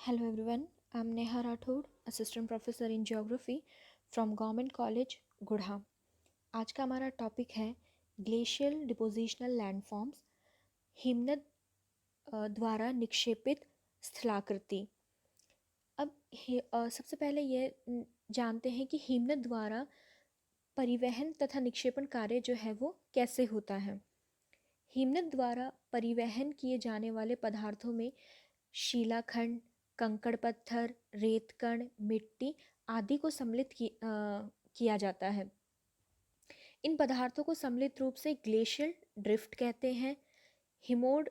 Hello everyone, I'm Neha Rathod, Assistant Professor in Geography from Government College, Gudha. आज का हमारा topic है glacial depositional landforms, हिमनद द्वारा निक्षेपित स्थलाकृति। अब सबसे पहले ये जानते हैं कि हिमनद द्वारा परिवहन तथा निक्षेपण कार्य जो है वो कैसे होता है। हिमनद द्वारा परिवहन किए जाने वाले पदार्थों में शिलाखंड, कंकड़ पत्थर, रेत कण, मिट्टी आदि को सम्मिलित किया जाता है। इन पदार्थों को सम्मिलित रूप से ग्लेशियल ड्रिफ्ट कहते हैं। हिमोड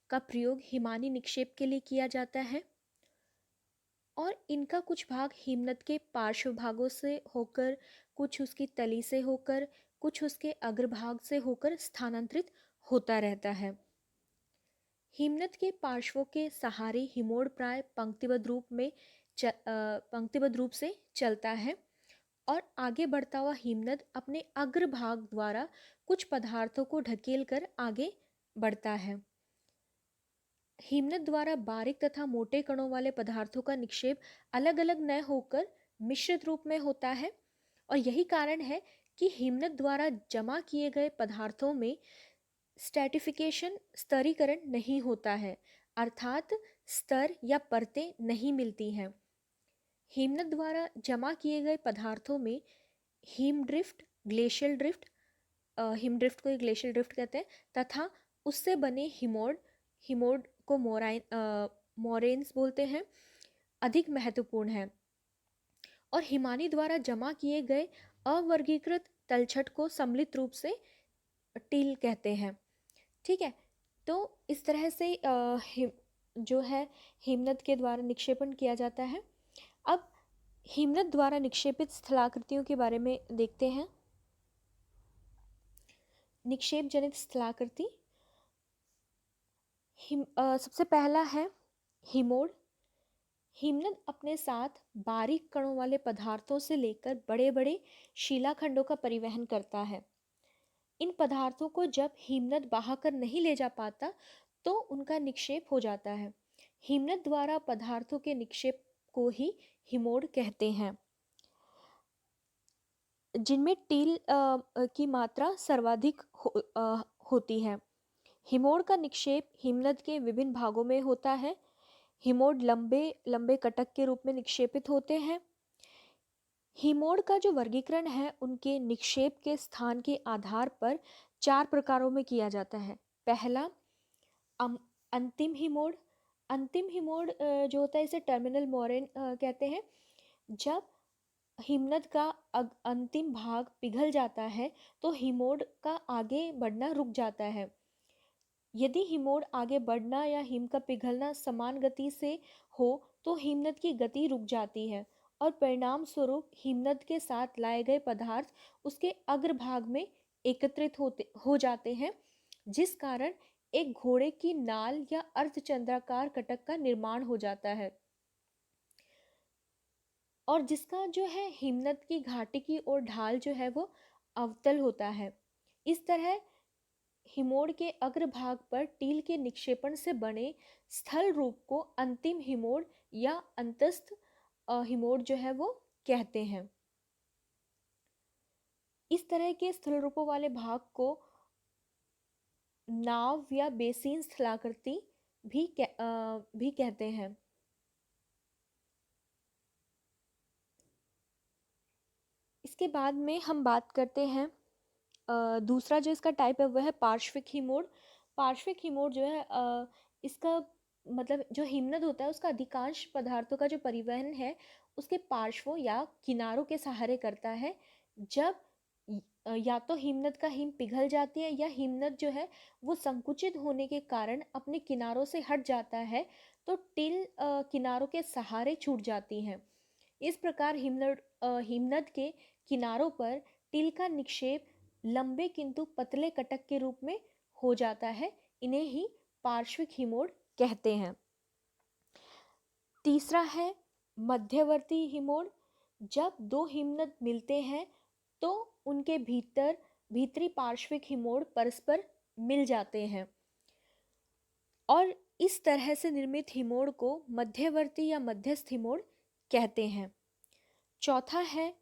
का प्रयोग हिमानी निक्षेप के लिए किया जाता है और इनका कुछ भाग हिमनद के पार्श्व भागों से होकर, कुछ उसकी तली से होकर, कुछ उसके अग्रभाग से होकर स्थानांतरित होता रहता है। हिमनद के पार्श्वों के सहारे हिमोड प्राय पंक्तिबद्ध रूप से चलता है और आगे बढ़ता हुआ हिमनद अपने अग्रभाग द्वारा कुछ पदार्थों को ढकेल कर आगे बढ़ता है। हिमनद द्वारा बारीक तथा मोटे कणों वाले पदार्थों का निक्षेप अलग अलग न होकर मिश्रित रूप में होता है और यही कारण है कि हिमनद द्वारा जमा किए गए पदार्थों में स्ट्रैटिफिकेशन स्तरीकरण नहीं होता है, अर्थात स्तर या परतें नहीं मिलती हैं। हिमनद द्वारा जमा किए गए पदार्थों में him drift, glacial drift, him drift को ग्लेशियल ड्रिफ्ट कहते हैं, तथा उससे बने हिमोड को मोरेन्स बोलते हैं, अधिक महत्वपूर्ण है। और हिमानी द्वारा जमा किए गए अवर्गीकृत तलछट को सम्मिलित रूप से टील कहते हैं। ठीक है, तो इस तरह से जो है हिमनद के द्वारा निक्षेपण किया जाता है। अब हिमनद द्वारा निक्षेपित स्थलाकृतियों के बारे में देखते हैं। निक्षेप जनित स्थलाकृति, सबसे पहला है हिमोड। हिमनद अपने साथ बारीक कणों वाले पदार्थों से लेकर बड़े बड़े शिलाखंडों का परिवहन करता है। इन पदार्थों को जब हिमनद बहाकर नहीं ले जा पाता तो उनका निक्षेप हो जाता है। हिमनद द्वारा पदार्थों के निक्षेप को ही हिमोड कहते हैं, जिनमें टील की मात्रा सर्वाधिक होती है। हिमोड का निक्षेप हिमनद के विभिन्न भागों में होता है। हिमोड लंबे लंबे कटक के रूप में निक्षेपित होते हैं। हिमोड का जो वर्गीकरण है उनके निक्षेप के स्थान के आधार पर 4 प्रकारों में किया जाता है। पहला अंतिम हिमोड। अंतिम हिमोड जो होता है इसे टर्मिनल मोरेन कहते हैं। जब हिमनद का अंतिम भाग पिघल जाता है तो हिमोड का आगे बढ़ना रुक जाता है। यदि हिमोड आगे बढ़ना या हिम का पिघलना समान गति से हो तो हिमनद की गति रुक जाती है और परिणाम स्वरूप हिमनद के साथ लाए गए पदार्थ उसके अग्रभाग में एकत्रित हो जाते हैं, जिस कारण एक घोड़े की नाल या अर्धचंद्राकार कटक का निर्माण हो जाता है और जिसका जो है हिमनद की घाटी की ओर ढाल जो है वो अवतल होता है। इस तरह हिमोड के अग्रभाग पर टील के निक्षेपण से बने स्थल रूप को अंतिम हिमोड या अंतस्थ हिमोड जो है वो कहते हैं। इस तरह के स्थल रूपों वाले भाग को नाव या बेसिन स्थलाकृति भी कहते हैं। इसके बाद में हम बात करते हैं दूसरा जो इसका टाइप है वह है पार्श्विक हिमोड। पार्श्विक हिमोड जो है इसका मतलब जो हिमनद होता है उसका अधिकांश पदार्थों का जो परिवहन है उसके पार्श्वों या किनारों के सहारे करता है। जब या तो हिमनद का हिम पिघल जाती है या हिमनद जो है वो संकुचित होने के कारण अपने किनारों से हट जाता है तो टिल किनारों के सहारे छूट जाती हैं। इस प्रकार हिमनद के किनारों पर टिल का निक्षेप लंबे किंतु पतले कटक के रूप में हो जाता है। इन्हें ही पार्श्विक हिमोड कहते हैं। तीसरा है मध्यवर्ती हिमोड। जब दो हिमनद मिलते हैं तो उनके भीतरी पार्श्विक हिमोड परस्पर मिल जाते हैं और इस तरह से निर्मित हिमोड़ को मध्यवर्ती या मध्यस्थ हिमोड़ कहते हैं। चौथा है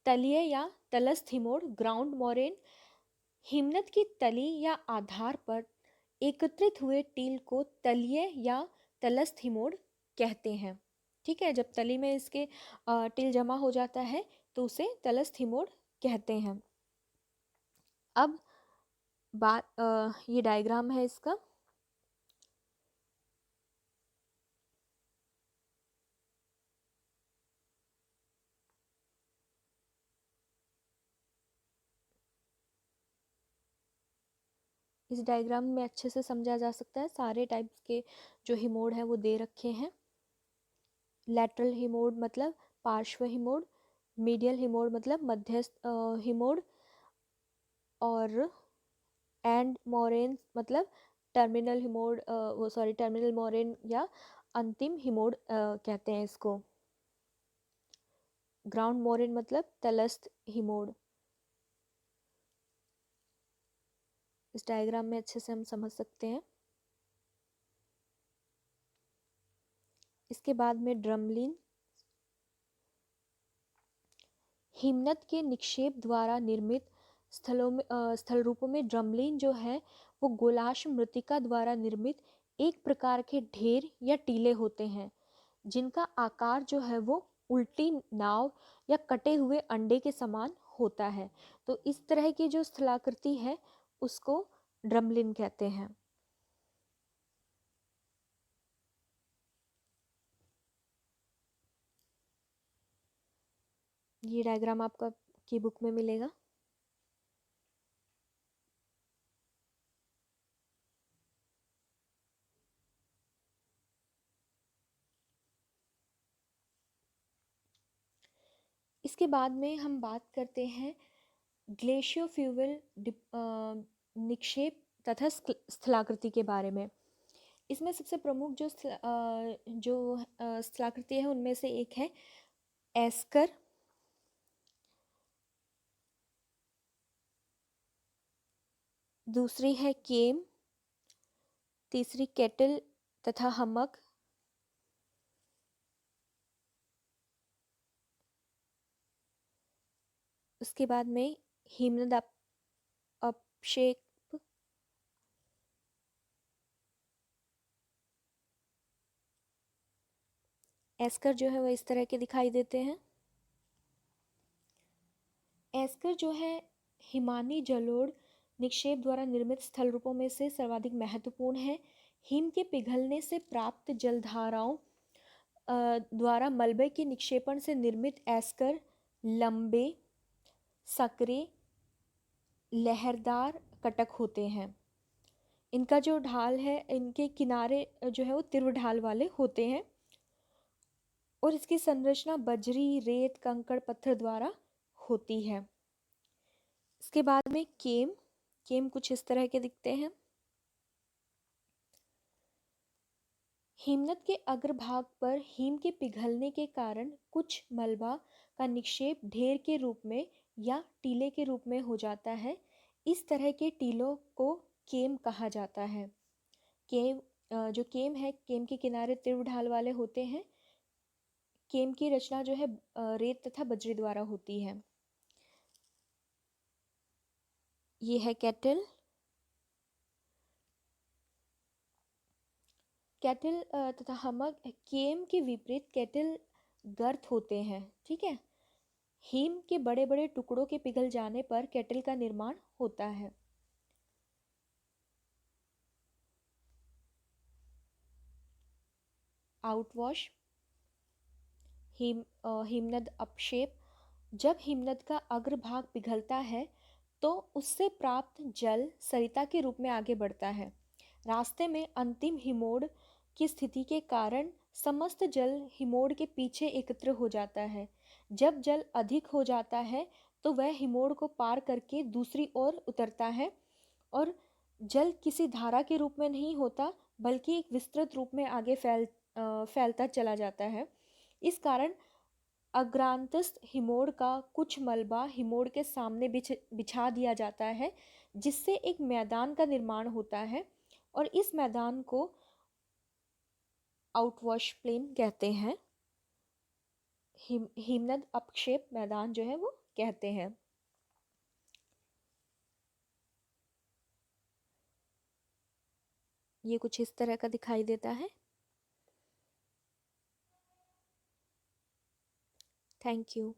तलीय या तलस्थ हिमोड़, ग्राउंड मोरेन। हिमनद की तली या आधार पर एकत्रित हुए टील को तलीय या तलस्थ हिमोड़ कहते हैं। ठीक है, जब तली में इसके टील जमा हो जाता है तो उसे तलस्थ हिमोड़ कहते हैं। अब ये डायग्राम है इसका। इस डायग्राम में अच्छे से समझा जा सकता है, सारे टाइप्स के जो हिमोड़ है वो दे रखे हैं। लैटरल हिमोड़ मतलब पार्श्व हिमोड़, मीडियल हिमोड़ मतलब मध्यस्थ हिमोड़, और एंड मोरेन मतलब टर्मिनल हिमोड़, टर्मिनल मोरेन या अंतिम हिमोड़ कहते हैं इसको। ग्राउंड मोरेन मतलब तलस्थ हिमोड़। इस डायग्राम में अच्छे से हम समझ सकते हैं। इसके बाद में ड्रमलिन। हिमनद के निक्षेप द्वारा निर्मित स्थल रूपों में ड्रमलिन जो है वो गोलाश मृत्तिका द्वारा निर्मित एक प्रकार के ढेर या टीले होते हैं, जिनका आकार जो है वो उल्टी नाव या कटे हुए अंडे के समान होता है। तो इस तरह की जो स्थलाकृति है उसको ड्रमलिन कहते हैं। ये डायग्राम आपका की बुक में मिलेगा। इसके बाद में हम बात करते हैं ग्लेशियोफ्यूवल निक्षेप तथा स्थलाकृति के बारे में। इसमें सबसे प्रमुख जो स्थलाकृति है उनमें से एक है एस्कर, दूसरी है केम, तीसरी केटल तथा हमक, उसके बाद में हिमनद अपक्षेप, एस्कर जो है वह इस तरह के दिखाई देते हैं। एस्कर जो है हिमानी जलोढ़ निक्षेप द्वारा निर्मित स्थल रूपों में से सर्वाधिक महत्वपूर्ण है। हिम के पिघलने से प्राप्त जलधाराओं द्वारा मलबे के निक्षेपण से निर्मित एस्कर लंबे, सकरे, लहरदार कटक होते हैं। इनका जो ढाल है, इनके किनारे जो है वो तीव्र ढाल वाले होते हैं और इसकी संरचना बजरी, रेत, कंकड़, पत्थर द्वारा होती है। इसके बाद में केम कुछ इस तरह के दिखते हैं। हिमनद के अग्रभाग पर हिम के पिघलने के कारण कुछ मलबा का निक्षेप ढेर के रूप में या टीले के रूप में हो जाता है। इस तरह के टीलों को केम कहा जाता है। जो केम है, केम के किनारे तीव्र ढाल वाले होते हैं। केम की रचना जो है रेत तथा बजरी द्वारा होती है। ये है केटल तथा हमक। केम के विपरीत केटल गर्त होते हैं। ठीक है, हिम के बड़े बड़े टुकड़ों के पिघल जाने पर केटल का निर्माण होता है। आउटवॉश, हिमनद अपक्षेप। जब हिमनद का अग्रभाग पिघलता है तो उससे प्राप्त जल सरिता के रूप में आगे बढ़ता है। रास्ते में अंतिम हिमोड़ की स्थिति के कारण समस्त जल हिमोड़ के पीछे एकत्र हो जाता है। जब जल अधिक हो जाता है तो वह हिमोड़ को पार करके दूसरी ओर उतरता है और जल किसी धारा के रूप में नहीं होता बल्कि एक विस्तृत रूप में आगे फैलता चला जाता है। इस कारण अग्रांतस्थ हिमोड़ का कुछ मलबा हिमोड़ के सामने बिछा दिया जाता है, जिससे एक मैदान का निर्माण होता है और इस मैदान को आउटवॉश प्लेन कहते हैं। हिमनद अपक्षेप मैदान जो है वो कहते हैं। ये कुछ इस तरह का दिखाई देता है। Thank you.